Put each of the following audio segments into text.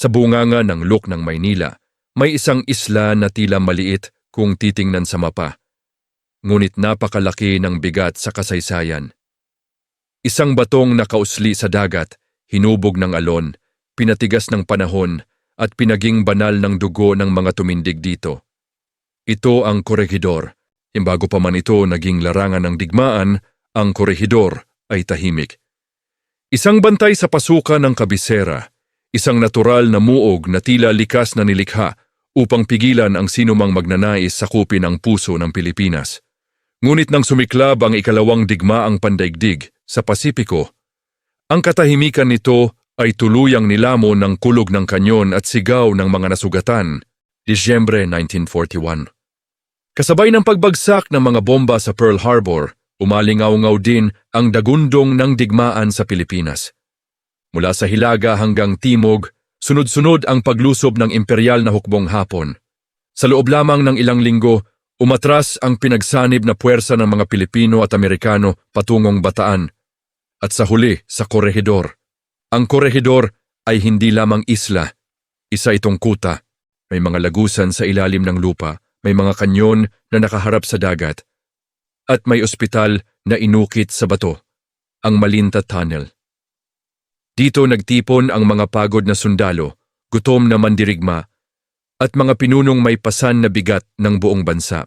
Sa bunganga ng Luk ng Maynila, may isang isla na tila maliit kung titingnan sa mapa. Ngunit napakalaki ng bigat sa kasaysayan. Isang batong nakausli sa dagat, hinubog ng alon, pinatigas ng panahon at pinaging banal ng dugo ng mga tumindig dito. Ito ang Corregidor. Bago pa man ito naging larangan ng digmaan, ang Corregidor ay tahimik. Isang bantay sa pasukan ng kabisera, isang natural na muog na tila likas na nilikha upang pigilan ang sinumang magnanais sakupin ang puso ng Pilipinas. Ngunit nang sumiklab ang ikalawang digmaang pandaigdig sa Pasipiko, ang katahimikan nito ay tuluyang nilamon ng kulog ng kanyon at sigaw ng mga nasugatan, Disyembre 1941. Kasabay ng pagbagsak ng mga bomba sa Pearl Harbor, umalingaw-ngaw din ang dagundong ng digmaan sa Pilipinas. Mula sa hilaga hanggang timog, sunod-sunod ang paglusob ng imperial na hukbong Hapon. Sa loob lamang ng ilang linggo, umatras ang pinagsanib na puwersa ng mga Pilipino at Amerikano patungong Bataan. At sa huli, sa Corregidor. Ang Corregidor ay hindi lamang isla. Isa itong kuta. May mga lagusan sa ilalim ng lupa, may mga kanyon na nakaharap sa dagat, at may ospital na inukit sa bato, ang Malinta Tunnel. Dito nagtipon ang mga pagod na sundalo, gutom na mandirigma, at mga pinunong may pasan na bigat ng buong bansa.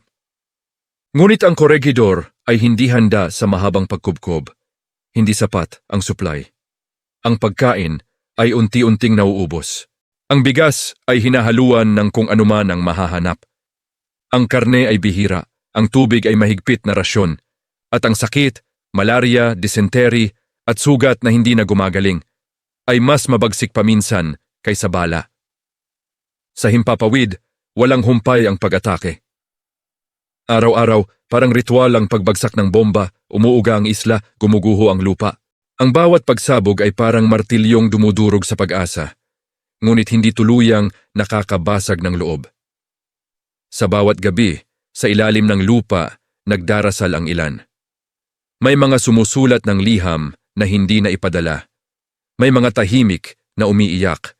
Ngunit ang Corregidor ay hindi handa sa mahabang pagkubkob. Hindi sapat ang supply. Ang pagkain ay unti-unting nauubos. Ang bigas ay hinahaluan ng kung anuman ang mahahanap. Ang karne ay bihira, ang tubig ay mahigpit na rasyon, at ang sakit, malaria, dysentery, at sugat na hindi na gumagaling, ay mas mabagsik paminsan kaysa bala. Sa himpapawid, walang humpay ang pag-atake. Araw-araw, parang ritual ang pagbagsak ng bomba, umuuga ang isla, gumuguho ang lupa. Ang bawat pagsabog ay parang martilyong dumudurog sa pag-asa, ngunit hindi tuluyang nakakabasag ng loob. Sa bawat gabi, sa ilalim ng lupa, nagdarasal ang ilan. May mga sumusulat ng liham na hindi na ipadala. May mga tahimik na umiiyak.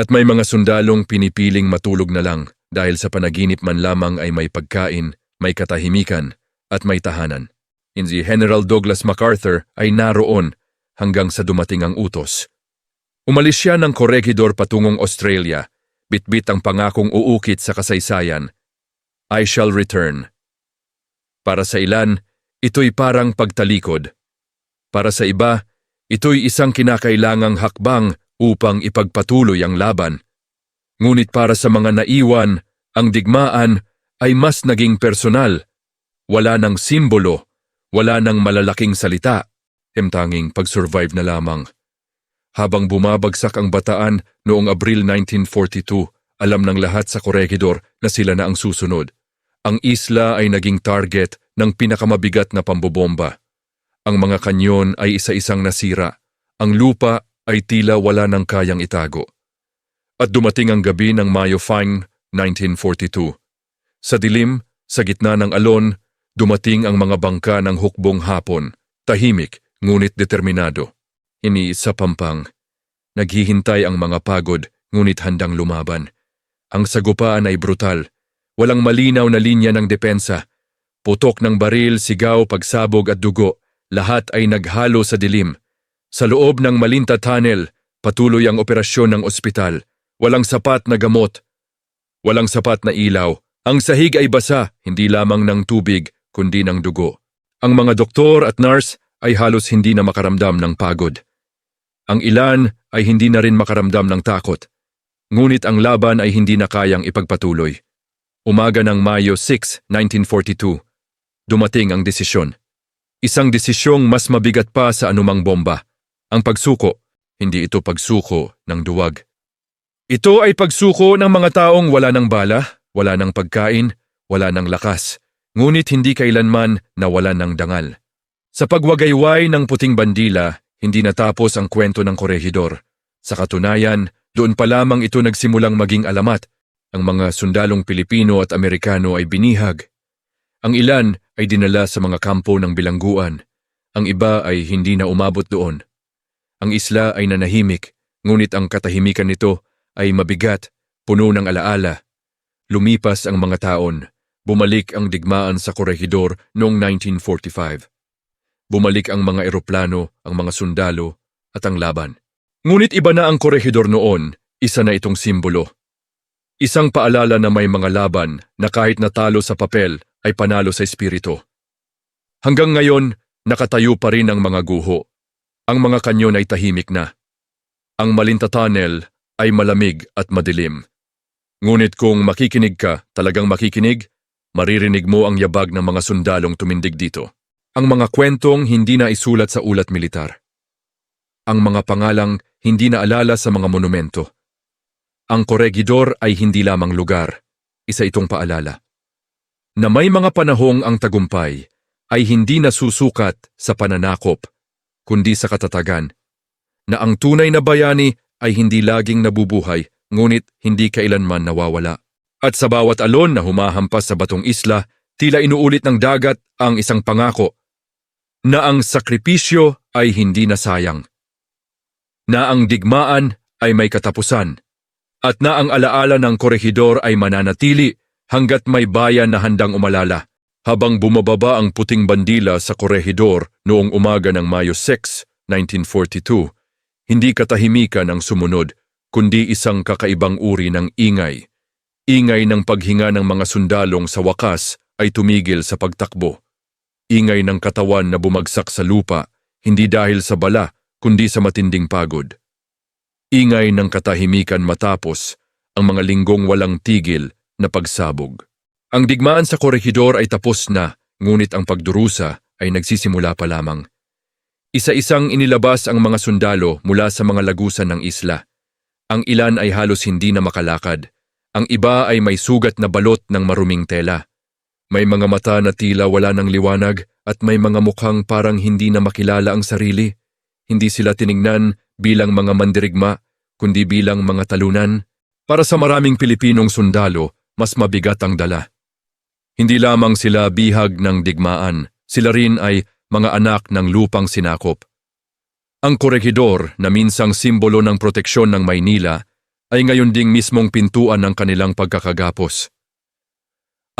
At may mga sundalong pinipiling matulog na lang dahil sa panaginip man lamang ay may pagkain, may katahimikan, at may tahanan. Si General Douglas MacArthur ay naroon hanggang sa dumating ang utos. Umalis siya ng Corregidor patungong Australia, bitbit ang pangakong uukit sa kasaysayan. I shall return. Para sa ilan, ito'y parang pagtalikod. Para sa iba, ito'y isang kinakailangang hakbang upang ipagpatuloy ang laban. Ngunit para sa mga naiwan, ang digmaan ay mas naging personal. Wala ng simbolo, wala ng malalaking salita, tanging pag-survive na lamang. Habang bumabagsak ang Bataan noong Abril 1942, alam ng lahat sa Corregidor na sila na ang susunod. Ang isla ay naging target ng pinakamabigat na pambobomba. Ang mga kanyon ay isa-isang nasira. Ang lupa ay tila wala nang kayang itago. At dumating ang gabi ng Mayo 5, 1942. Sa dilim, sa gitna ng alon, dumating ang mga bangka ng hukbong Hapon, tahimik ngunit determinado. Sa pampang. Naghihintay ang mga pagod ngunit handang lumaban. Ang sagupaan ay brutal. Walang malinaw na linya ng depensa. Putok ng baril, sigaw, pagsabog at dugo. Lahat ay naghalo sa dilim. Sa loob ng Malinta Tunnel, patuloy ang operasyon ng ospital. Walang sapat na gamot. Walang sapat na ilaw. Ang sahig ay basa, hindi lamang ng tubig, kundi ng dugo. Ang mga doktor at nurse ay halos hindi na makaramdam ng pagod. Ang ilan ay hindi na rin makaramdam ng takot. Ngunit ang laban ay hindi na kayang ipagpatuloy. Umaga ng Mayo 6, 1942, dumating ang desisyon. Isang desisyong mas mabigat pa sa anumang bomba. Ang pagsuko, hindi ito pagsuko ng duwag. Ito ay pagsuko ng mga taong wala ng bala, wala ng pagkain, wala ng lakas, ngunit hindi kailanman nawala ng dangal. Sa pagwagayway ng puting bandila, hindi natapos ang kwento ng Corregidor. Sa katunayan, doon pa lamang ito nagsimulang maging alamat. Ang mga sundalong Pilipino at Amerikano ay binihag. Ang ilan ay dinala sa mga kampo ng bilangguan. Ang iba ay hindi na umabot doon. Ang isla ay nanahimik, ngunit ang katahimikan nito ay mabigat, puno ng alaala. Lumipas ang mga taon, bumalik ang digmaan sa Corregidor noong 1945. Bumalik ang mga eroplano, ang mga sundalo, at ang laban. Ngunit iba na ang Corregidor noon, isa na itong simbolo. Isang paalala na may mga laban na kahit natalo sa papel ay panalo sa espiritu. Hanggang ngayon, nakatayo pa rin ang mga guho. Ang mga kanyon ay tahimik na. Ang Malinta Tunnel ay malamig at madilim. Ngunit kung makikinig ka, talagang makikinig, maririnig mo ang yabag ng mga sundalong tumindig dito. Ang mga kwentong hindi na isulat sa ulat militar. Ang mga pangalang hindi na alala sa mga monumento. Ang Corregidor ay hindi lamang lugar, isa itong paalala. Na may mga panahong ang tagumpay ay hindi nasusukat sa pananakop, kundi sa katatagan. Na ang tunay na bayani ay hindi laging nabubuhay, ngunit hindi kailanman nawawala. At sa bawat alon na humahampas sa batong isla, tila inuulit ng dagat ang isang pangako na ang sakripisyo ay hindi nasayang, na ang digmaan ay may katapusan, at na ang alaala ng Corregidor ay mananatili hanggat may bayan na handang umalala. Habang bumababa ang puting bandila sa Corregidor noong umaga ng Mayo 6, 1942, hindi katahimikan ang sumunod, kundi isang kakaibang uri ng ingay. Ingay ng paghinga ng mga sundalong sa wakas ay tumigil sa pagtakbo. Ingay ng katawan na bumagsak sa lupa, hindi dahil sa bala, kundi sa matinding pagod. Ingay ng katahimikan matapos ang mga linggong walang tigil na pagsabog. Ang digmaan sa Corregidor ay tapos na, ngunit ang pagdurusa ay nagsisimula pa lamang. Isa-isang inilabas ang mga sundalo mula sa mga lagusan ng isla. Ang ilan ay halos hindi na makalakad. Ang iba ay may sugat na balot ng maruming tela. May mga mata na tila wala ng liwanag at may mga mukhang parang hindi na makilala ang sarili. Hindi sila tiningnan bilang mga mandirigma, kundi bilang mga talunan. Para sa maraming Pilipinong sundalo, mas mabigat ang dala. Hindi lamang sila bihag ng digmaan, sila rin ay mga anak ng lupang sinakop. Ang Corregidor, na minsang simbolo ng proteksyon ng Maynila, ay ngayon ding mismong pintuan ng kanilang pagkakagapos.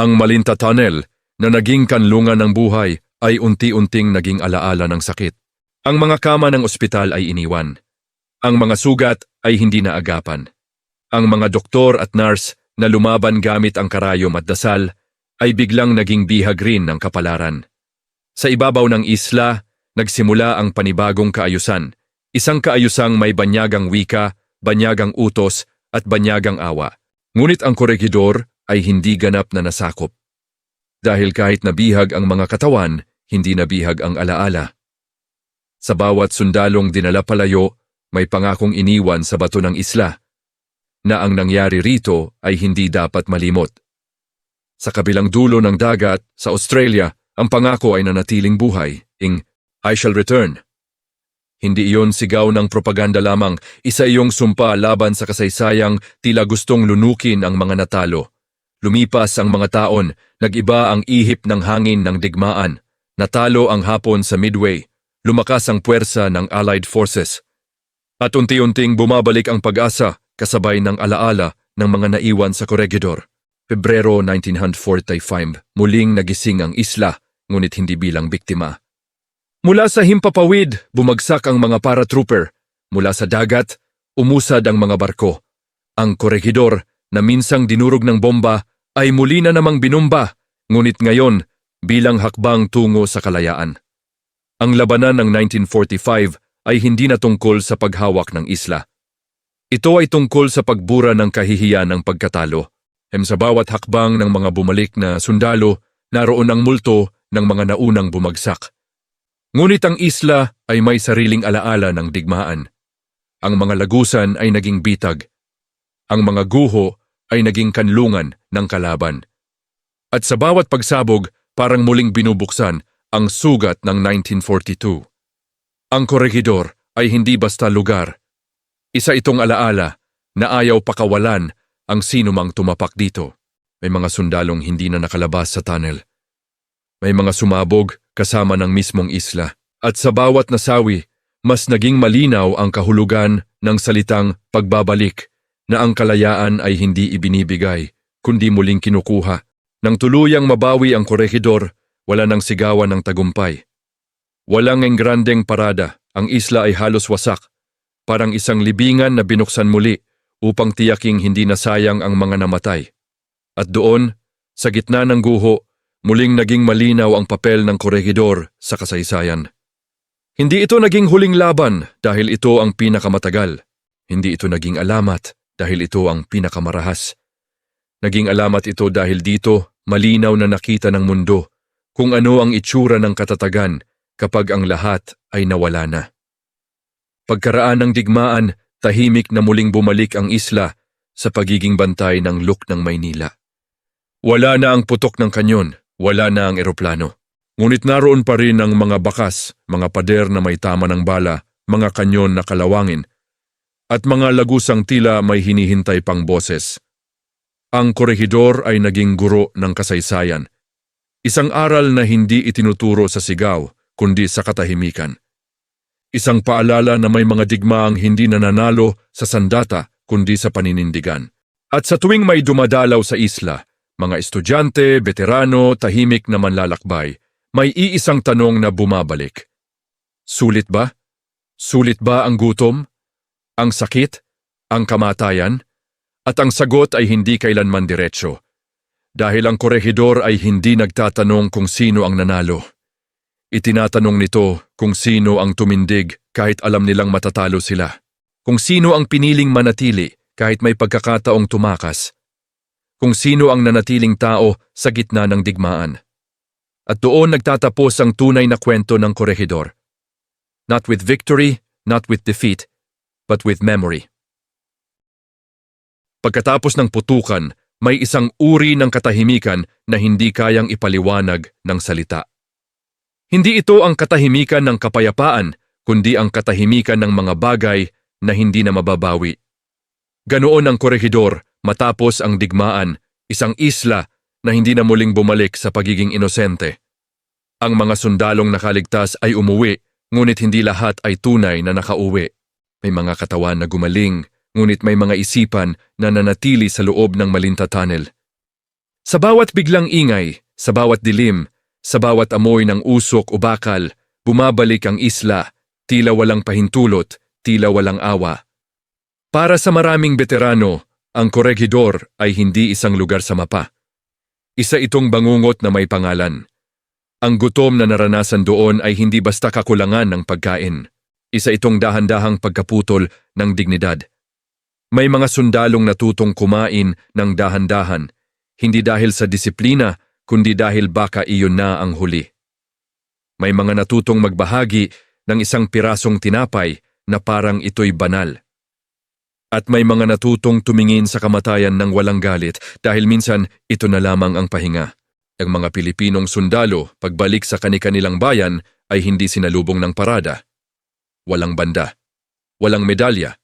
Ang Malinta Tunnel, na naging kanlungan ng buhay, ay unti-unting naging alaala ng sakit. Ang mga kama ng ospital ay iniwan. Ang mga sugat ay hindi naagapan. Ang mga doktor at nurse na lumaban gamit ang karayom at dasal ay biglang naging bihag rin ng kapalaran. Sa ibabaw ng isla, nagsimula ang panibagong kaayusan, isang kaayusang may banyagang wika, banyagang utos at banyagang awa. Ngunit ang Corregidor ay hindi ganap na nasakop. Dahil kahit nabihag ang mga katawan, hindi nabihag ang alaala. Sa bawat sundalong dinala palayo, may pangakong iniwan sa bato ng isla, na ang nangyari rito ay hindi dapat malimot. Sa kabilang dulo ng dagat, sa Australia, ang pangako ay nanatiling buhay, I shall return. Hindi iyon sigaw ng propaganda lamang, isa iyong sumpa laban sa kasaysayang tila gustong lunukin ang mga natalo. Lumipas ang mga taon, nag-iba ang ihip ng hangin ng digmaan. Natalo ang Hapon sa Midway, lumakas ang puwersa ng Allied Forces. At unti-unting bumabalik ang pag-asa kasabay ng alaala ng mga naiwan sa Corregidor. Pebrero 1945, muling nagising ang isla, ngunit hindi bilang biktima. Mula sa himpapawid, bumagsak ang mga paratrooper. Mula sa dagat, umusad ang mga barko. Ang Corregidor, na minsang dinurog ng bomba, ay muli na namang binumba, ngunit ngayon bilang hakbang tungo sa kalayaan. Ang labanan ng 1945 ay hindi na tungkol sa paghawak ng isla. Ito ay tungkol sa pagbura ng kahihiyan ng pagkatalo. Sa bawat hakbang ng mga bumalik na sundalo, naroon ang multo ng mga naunang bumagsak. Ngunit ang isla ay may sariling alaala ng digmaan. Ang mga lagusan ay naging bitag. Ang mga guho ay naging kanlungan ng kalaban. At sa bawat pagsabog, parang muling binubuksan ang sugat ng 1942. Ang Corregidor ay hindi basta lugar. Isa itong alaala na ayaw pakawalan ang sinumang tumapak dito. May mga sundalong hindi na nakalabas sa tunnel. May mga sumabog kasama ng mismong isla. At sa bawat nasawi, mas naging malinaw ang kahulugan ng salitang pagbabalik na ang kalayaan ay hindi ibinibigay, kundi muling kinukuha. Nang tuluyang mabawi ang korehidor, wala nang sigawan ng tagumpay. Walang engrandeng parada, ang isla ay halos wasak, parang isang libingan na binuksan muli upang tiyaking hindi nasayang ang mga namatay. At doon, sa gitna ng guho, muling naging malinaw ang papel ng korehidor sa kasaysayan. Hindi ito naging huling laban dahil ito ang pinakamatagal. Hindi ito naging alamat dahil ito ang pinakamarahas. Naging alamat ito dahil dito malinaw na nakita ng mundo kung ano ang itsura ng katatagan kapag ang lahat ay nawala na. Pagkaraan ng digmaan, tahimik na muling bumalik ang isla sa pagiging bantay ng Luk ng Maynila. Wala na ang putok ng kanyon, wala na ang eroplano. Ngunit naroon pa rin ang mga bakas, mga pader na may tama ng bala, mga kanyon na kalawangin, at mga lagusang tila may hinihintay pang boses. Ang korehidor ay naging guro ng kasaysayan. Isang aral na hindi itinuturo sa sigaw, kundi sa katahimikan. Isang paalala na may mga digmaang hindi nananalo sa sandata, kundi sa paninindigan. At sa tuwing may dumadalaw sa isla, mga estudyante, veterano, tahimik na manlalakbay, may iisang tanong na bumabalik. Sulit ba? Sulit ba ang gutom? Ang sakit? Ang kamatayan? At ang sagot ay hindi kailanman diretsyo. Dahil ang korehidor ay hindi nagtatanong kung sino ang nanalo. Itinatanong nito kung sino ang tumindig kahit alam nilang matatalo sila. Kung sino ang piniling manatili kahit may pagkakataong tumakas. Kung sino ang nanatiling tao sa gitna ng digmaan. At doon nagtatapos ang tunay na kwento ng korehidor. Not with victory, not with defeat, but with memory. Pagkatapos ng putukan, may isang uri ng katahimikan na hindi kayang ipaliwanag ng salita. Hindi ito ang katahimikan ng kapayapaan, kundi ang katahimikan ng mga bagay na hindi na mababawi. Ganoon ang korehidor matapos ang digmaan, isang isla na hindi na muling bumalik sa pagiging inosente. Ang mga sundalong nakaligtas ay umuwi, ngunit hindi lahat ay tunay na nakauwi. May mga katawan na gumaling, ngunit may mga isipan na nanatili sa loob ng Malinta Tunnel. Sa bawat biglang ingay, sa bawat dilim, sa bawat amoy ng usok o bakal, bumabalik ang isla, tila walang pahintulot, tila walang awa. Para sa maraming veterano, ang korehidor ay hindi isang lugar sa mapa. Isa itong bangungot na may pangalan. Ang gutom na naranasan doon ay hindi basta kakulangan ng pagkain. Isa itong dahan-dahang pagkaputol ng dignidad. May mga sundalong natutong kumain ng dahan-dahan, hindi dahil sa disiplina, kundi dahil baka iyon na ang huli. May mga natutong magbahagi ng isang pirasong tinapay na parang ito'y banal. At may mga natutong tumingin sa kamatayan ng walang galit dahil minsan ito na lamang ang pahinga. Ang mga Pilipinong sundalo, pagbalik sa kani-kanilang bayan, ay hindi sinalubong ng parada. Walang banda. Walang medalya.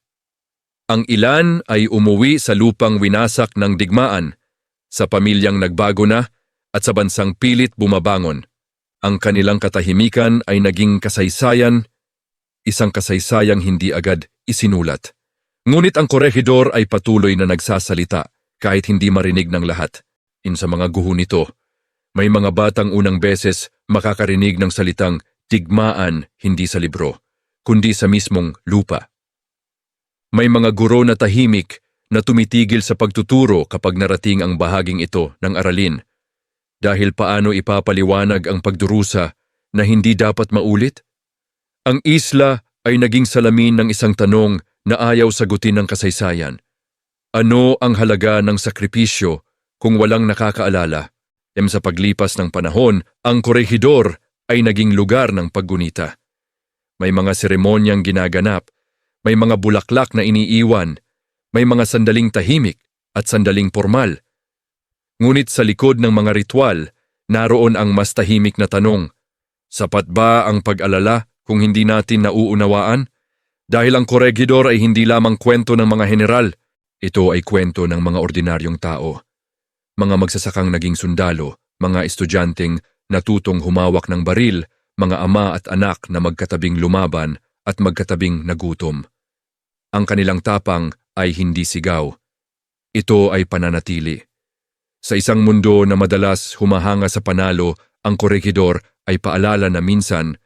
Ang ilan ay umuwi sa lupang winasak ng digmaan, sa pamilyang nagbago na at sa bansang pilit bumabangon. Ang kanilang katahimikan ay naging kasaysayan, isang kasaysayang hindi agad isinulat. Ngunit ang korehidor ay patuloy na nagsasalita kahit hindi marinig ng lahat. Sa mga guho nito, may mga batang unang beses makakarinig ng salitang digmaan hindi sa libro, kundi sa mismong lupa. May mga guro na tahimik na tumitigil sa pagtuturo kapag narating ang bahaging ito ng aralin, dahil paano ipapaliwanag ang pagdurusa na hindi dapat maulit? Ang isla ay naging salamin ng isang tanong na ayaw sagutin ng kasaysayan. Ano ang halaga ng sakripisyo kung walang nakakaalala? Sa paglipas ng panahon, ang korehidor ay naging lugar ng paggunita. May mga seremonyang ginaganap, may mga bulaklak na iniiwan, may mga sandaling tahimik at sandaling formal. Ngunit sa likod ng mga ritual, naroon ang mas tahimik na tanong, sapat ba ang pag-alala kung hindi natin nauunawaan? Dahil ang korehidor ay hindi lamang kwento ng mga general, ito ay kwento ng mga ordinaryong tao. Mga magsasakang naging sundalo, mga estudyanteng natutong humawak ng baril, mga ama at anak na magkatabing lumaban at magkatabing nagutom. ang kanilang tapang ay hindi sigaw. Ito ay pananatili. Sa isang mundo na madalas humahanga sa panalo, ang Corregidor ay paalala na minsan,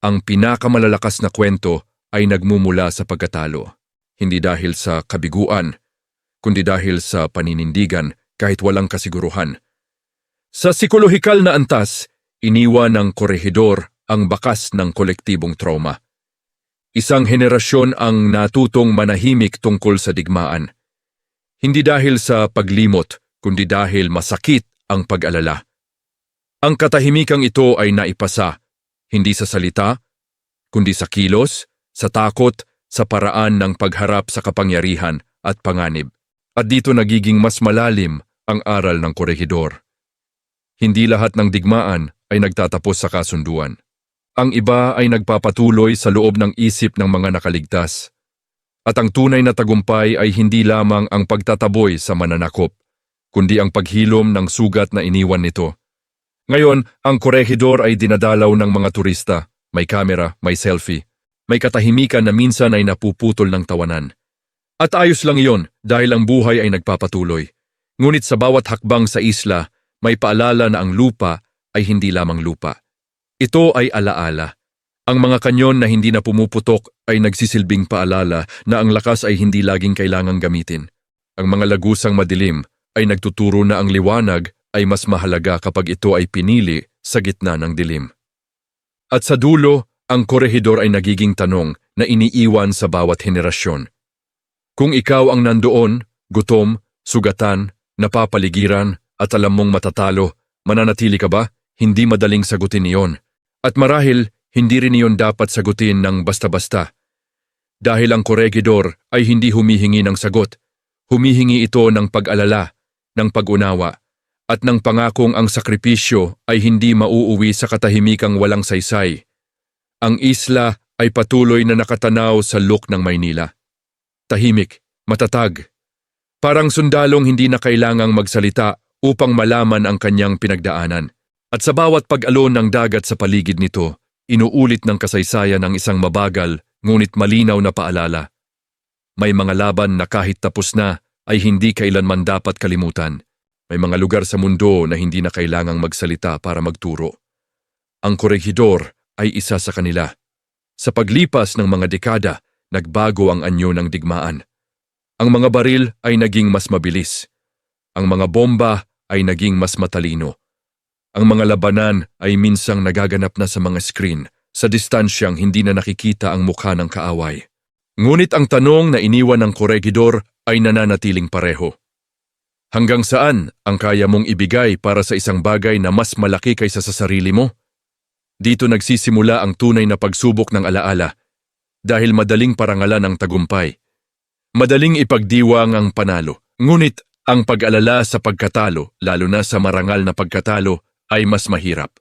ang pinakamalalakas na kwento ay nagmumula sa pagkatalo. Hindi dahil sa kabiguan, kundi dahil sa paninindigan kahit walang kasiguruhan. Sa psikolohikal na antas, iniwan ng Corregidor ang bakas ng kolektibong trauma. Isang henerasyon ang natutong manahimik tungkol sa digmaan. Hindi dahil sa paglimot, kundi dahil masakit ang pag-alala. Ang katahimikang ito ay naipasa, hindi sa salita, kundi sa kilos, sa takot, sa paraan ng pagharap sa kapangyarihan at panganib. At dito nagiging mas malalim ang aral ng Corregidor. Hindi lahat ng digmaan ay nagtatapos sa kasunduan. Ang iba ay nagpapatuloy sa loob ng isip ng mga nakaligtas. At ang tunay na tagumpay ay hindi lamang ang pagtataboy sa mananakop, kundi ang paghilom ng sugat na iniwan nito. Ngayon, ang Corregidor ay dinadalaw ng mga turista. May kamera, may selfie. May katahimikan na minsan ay napuputol ng tawanan. At ayos lang iyon dahil ang buhay ay nagpapatuloy. Ngunit sa bawat hakbang sa isla, may paalala na ang lupa ay hindi lamang lupa. Ito ay alaala. Ang mga kanyon na hindi na pumuputok ay nagsisilbing paalala na ang lakas ay hindi laging kailangang gamitin. Ang mga lagusang madilim ay nagtuturo na ang liwanag ay mas mahalaga kapag ito ay pinili sa gitna ng dilim. At sa dulo, ang Corregidor ay nagiging tanong na iniiwan sa bawat henerasyon. Kung ikaw ang nandoon, gutom, sugatan, napapaligiran at alam mong matatalo, mananatili ka ba? Hindi madaling sagutin iyon. At marahil, hindi rin iyon dapat sagutin ng basta-basta. Dahil ang Corregidor ay hindi humihingi ng sagot. Humihingi ito ng pag-alala, ng pag-unawa, at ng pangakong ang sakripisyo ay hindi mauuwi sa katahimikang walang saysay. Ang isla ay patuloy na nakatanaw sa luk ng Maynila. Tahimik, matatag. Parang sundalong hindi na kailangang magsalita upang malaman ang kanyang pinagdaanan. At sa bawat pag-alon ng dagat sa paligid nito, inuulit ng kasaysayan ang isang mabagal ngunit malinaw na paalala. May mga laban na kahit tapos na ay hindi kailanman dapat kalimutan. May mga lugar sa mundo na hindi na kailangang magsalita para magturo. Ang Corregidor ay isa sa kanila. Sa paglipas ng mga dekada, nagbago ang anyo ng digmaan. Ang mga baril ay naging mas mabilis. Ang mga bomba ay naging mas matalino. Ang mga labanan ay minsang nagaganap na sa mga screen, sa distansyang hindi na nakikita ang mukha ng kaaway. Ngunit ang tanong na iniwan ng Corregidor ay nananatiling pareho. Hanggang saan ang kaya mong ibigay para sa isang bagay na mas malaki kaysa sa sarili mo? Dito nagsisimula ang tunay na pagsubok ng alaala, dahil madaling parangalan ang tagumpay. Madaling ipagdiwang ang panalo, ngunit ang pag-alala sa pagkatalo, lalo na sa marangal na pagkatalo, ay mas mahirap.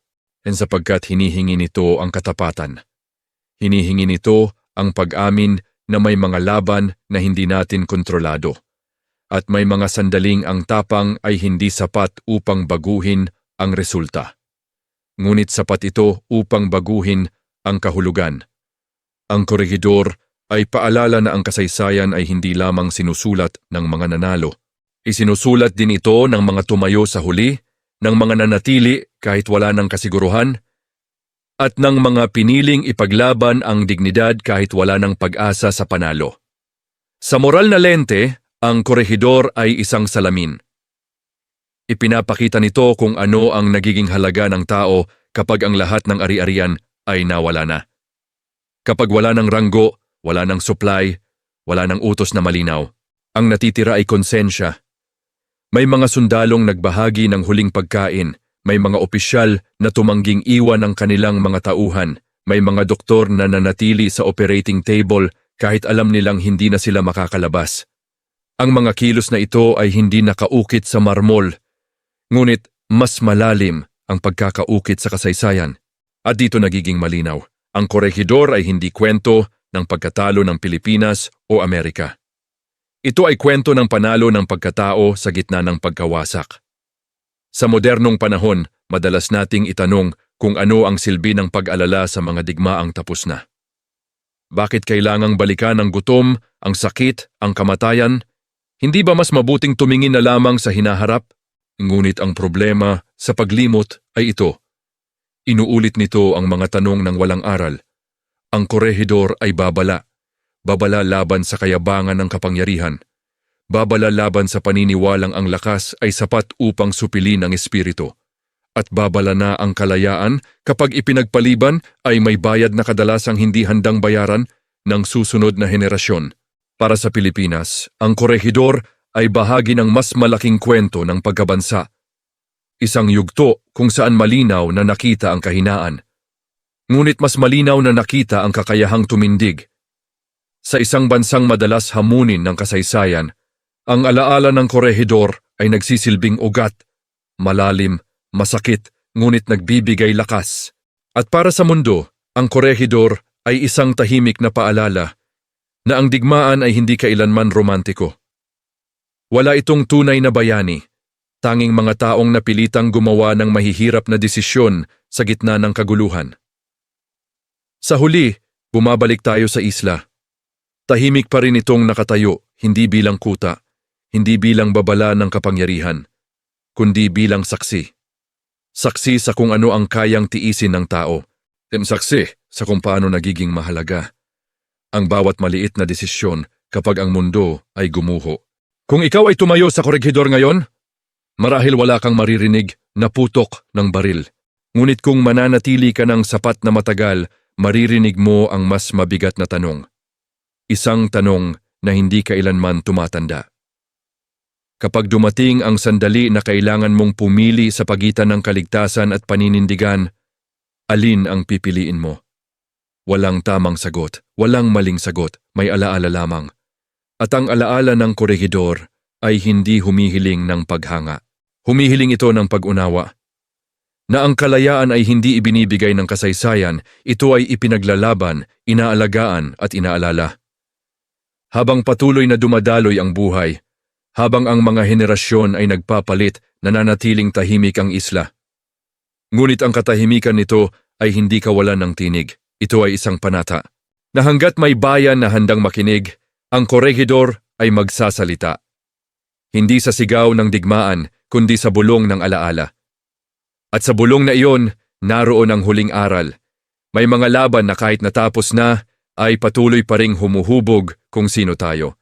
Sapagkat hinihingi nito ang katapatan. Hinihingi nito ang pag-amin na may mga laban na hindi natin kontrolado. At may mga sandaling ang tapang ay hindi sapat upang baguhin ang resulta. Ngunit sapat ito upang baguhin ang kahulugan. Ang Corregidor ay paalala na ang kasaysayan ay hindi lamang sinusulat ng mga nanalo. Isinusulat din ito ng mga tumayo sa huli, ng mga nanatili kahit wala ng kasiguruhan, at ng mga piniling ipaglaban ang dignidad kahit wala ng pag-asa sa panalo. Sa moral na lente, ang Corregidor ay isang salamin. Ipinapakita nito kung ano ang nagiging halaga ng tao kapag ang lahat ng ari-arian ay nawala na. Kapag wala ng ranggo, wala ng supply, wala ng utos na malinaw, ang natitira ay konsensya. May mga sundalong nagbahagi ng huling pagkain, may mga opisyal na tumangging iwan ang kanilang mga tauhan, may mga doktor na nanatili sa operating table kahit alam nilang hindi na sila makakalabas. Ang mga kilos na ito ay hindi nakaukit sa marmol, ngunit mas malalim ang pagkakaukit sa kasaysayan. At dito nagiging malinaw, ang Corregidor ay hindi kwento ng pagkatalo ng Pilipinas o Amerika. Ito ay kwento ng panalo ng pagkatao sa gitna ng pagkawasak. Sa modernong panahon, madalas nating itanong kung ano ang silbi ng pag-alala sa mga digmaang tapos na. Bakit kailangang balikan ang gutom, ang sakit, ang kamatayan? Hindi ba mas mabuting tumingin na lamang sa hinaharap? Ngunit ang problema sa paglimot ay ito. Inuulit nito ang mga tanong ng walang aral. Ang korehidor ay babala. Babala laban sa kayabangan ng kapangyarihan. Babala laban sa paniniwalang ang lakas ay sapat upang supilin ang espiritu. At babala na ang kalayaan kapag ipinagpaliban ay may bayad na kadalasang hindi handang bayaran ng susunod na henerasyon. Para sa Pilipinas, ang korehidor ay bahagi ng mas malaking kwento ng pagkabansa. Isang yugto kung saan malinaw na nakita ang kahinaan. Ngunit mas malinaw na nakita ang kakayahang tumindig. Sa isang bansang madalas hamunin ng kasaysayan, ang alaala ng korehidor ay nagsisilbing ugat, malalim, masakit, ngunit nagbibigay lakas. At para sa mundo, ang korehidor ay isang tahimik na paalala na ang digmaan ay hindi kailanman romantiko. Wala itong tunay na bayani, tanging mga taong napilitang gumawa ng mahihirap na desisyon sa gitna ng kaguluhan. Sa huli, bumabalik tayo sa isla. Tahimik pa rin itong nakatayo, hindi bilang kuta, hindi bilang babala ng kapangyarihan, kundi bilang saksi. Saksi sa kung ano ang kayang tiisin ng tao. Saksi sa kung paano nagiging mahalaga ang bawat maliit na desisyon kapag ang mundo ay gumuho. Kung ikaw ay tumayo sa korehidor ngayon, marahil wala kang maririnig na putok ng baril. Ngunit kung mananatili ka ng sapat na matagal, maririnig mo ang mas mabigat na tanong. Isang tanong na hindi kailanman tumatanda. Kapag dumating ang sandali na kailangan mong pumili sa pagitan ng kaligtasan at paninindigan, alin ang pipiliin mo? Walang tamang sagot, walang maling sagot, may alaala lamang. At ang alaala ng korehidor ay hindi humihiling ng paghanga. Humihiling ito ng pag-unawa. Na ang kalayaan ay hindi ibinibigay ng kasaysayan, ito ay ipinaglalaban, inaalagaan at inaalala. Habang patuloy na dumadaloy ang buhay, habang ang mga henerasyon ay nagpapalit, nananatiling tahimik ang isla. Ngunit ang katahimikan nito ay hindi kawalan ng tinig. Ito ay isang panata na hanggat may bayan na handang makinig, ang korehidor ay magsasalita. Hindi sa sigaw ng digmaan, kundi sa bulong ng alaala. At sa bulong na iyon, naroon ang huling aral. May mga laban na kahit natapos na, ay patuloy pa ring humuhubog kung sino tayo.